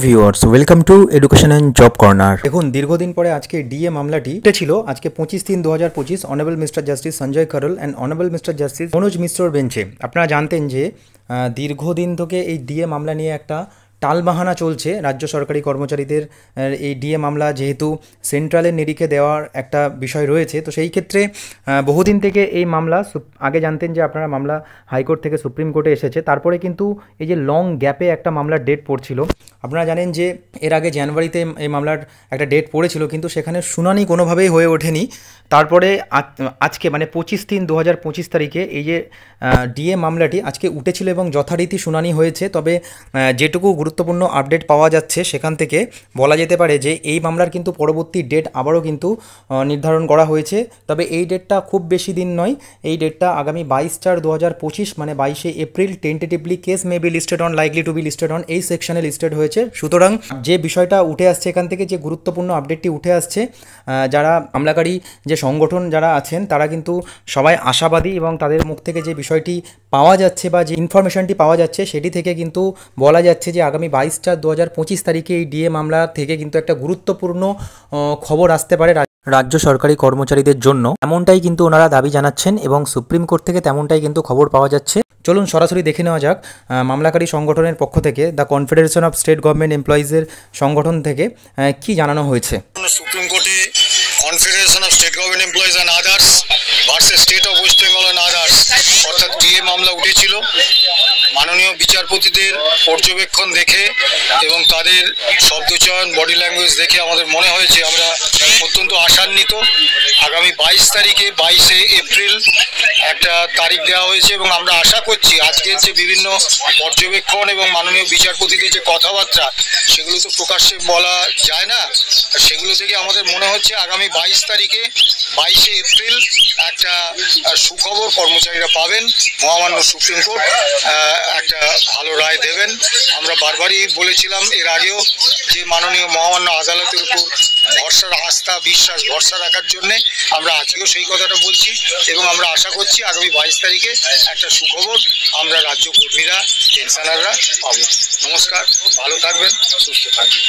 Viewers welcome to education and job corner. দেখুন, দীর্ঘদিন পরে আজকে ডিএ মামলাটি উঠেছিল আজকে 25/3/2025 honourable mister justice Sanjay Karol and honourable mister justice Manoj মিশ্রর বেঞ্চে। আপনারা জানতেন যে দীর্ঘদিন থেকে এই ডিএ মামলা নিয়ে একটা টালবাহানা চলছে। রাজ্য সরকারি কর্মচারীদের এই ডিএ মামলা যেহেতু সেন্ট্রালের নিরিখে দেওয়ার একটা বিষয় রয়েছে, তো সেই ক্ষেত্রে বহুদিন থেকে এই মামলা আগে জানতেন যে আপনারা মামলা হাইকোর্ট থেকে সুপ্রিম কোর্টে এসেছে, তারপরে কিন্তু এই যে লং গ্যাপে একটা মামলার ডেট পড়ছিল। আপনারা জানেন যে এর আগে জানুয়ারিতে এই মামলার একটা ডেট পড়েছিল, কিন্তু সেখানে শুনানি কোনোভাবেই হয়ে ওঠেনি। তারপরে আজকে মানে 25/3/2025 তারিখে এই যে ডিএ মামলাটি আজকে উঠেছিল এবং যথারীতি শুনানি হয়েছে। তবে যেটুকু গুরুত্বপূর্ণ আপডেট পাওয়া যাচ্ছে সেখান থেকে বলা যেতে পারে যে এই মামলার কিন্তু পরবর্তী ডেট আবারও কিন্তু নির্ধারণ করা হয়েছে। তবে এই ডেটটা খুব বেশি দিন নয়, এই ডেটটা আগামী 22/4/2025 মানে 22শে April. Tentatively case may be listed on, likely to be listed on, এই সেকশনে লিস্টেড হয়েছে। সুতরাং যে বিষয়টা উঠে আসছে এখান থেকে, যে গুরুত্বপূর্ণ আপডেটটি উঠে আসছে, যারা মামলাকারী যে সংগঠন যারা আছেন তারা কিন্তু সবাই আশাবাদী এবং তাদের মুখ থেকে যে বিষয়টি পাওয়া যাচ্ছে বা যে ইনফরমেশনটি পাওয়া যাচ্ছে সেটি থেকে কিন্তু বলা যাচ্ছে যে আগামী 22/4/2025 তারিখে এই ডিএ মামলা থেকে কিন্তু একটা গুরুত্বপূর্ণ খবর আসতে পারে রাজ্য সরকারি কর্মচারীদের জন্য। এমনটাই কিন্তু ওনারা দাবি জানাচ্ছেন এবং সুপ্রিম কোর্ট থেকে তেমনটাই কিন্তু খবর পাওয়া যাচ্ছে। চলুন সরাসরি দেখে নেওয়া যাক মামলাকারী সংগঠনের পক্ষ থেকে, the confederation of state government এমপ্লয়িজের সংগঠন থেকে কি জানানো হয়েছে। সুপ্রিম কোর্টে confederation of state government employees and others versus state of West Bengal and others অর্থাৎ ডিএ মামলা উঠেছিল। মাননীয় বিচারপতিদের পর্যবেক্ষণ দেখে এবং তাদের শব্দচয়ন, বডি ল্যাঙ্গুয়েজ দেখে আমাদের মনে হয়েছে আমরা অত্যন্ত আশান্বিত। আগামী 22 তারিখে 22শে এপ্রিল একটা তারিখ দেওয়া হয়েছে এবং আমরা আশা করছি আজকের যে বিভিন্ন পর্যবেক্ষণ এবং মাননীয় বিচারপতিদের যে কথাবার্তা সেগুলো তো প্রকাশ্যে বলা যায় না, সেগুলো থেকে আমাদের মনে হচ্ছে আগামী 22 তারিখে 22শে এপ্রিল একটা সুখবর কর্মচারীরা পাবেন। মহামান্য সুপ্রিম কোর্ট একটা ভালো রায় দেবেন। আমরা বারবারই বলেছিলাম এর আগেও যে মাননীয় মহামান্য আদালতের উপর ভরসা, আস্থা, বিশ্বাস, ভরসা রাখার জন্যে আমরা আজকেও সেই কথাটা বলছি এবং আমরা আশা করছি আগামী 22 তারিখে একটা সুখবর আমরা রাজ্য কর্মীরা, পেনশনাররা পাবো। নমস্কার, ভালো থাকবেন, সুস্থ থাকবেন।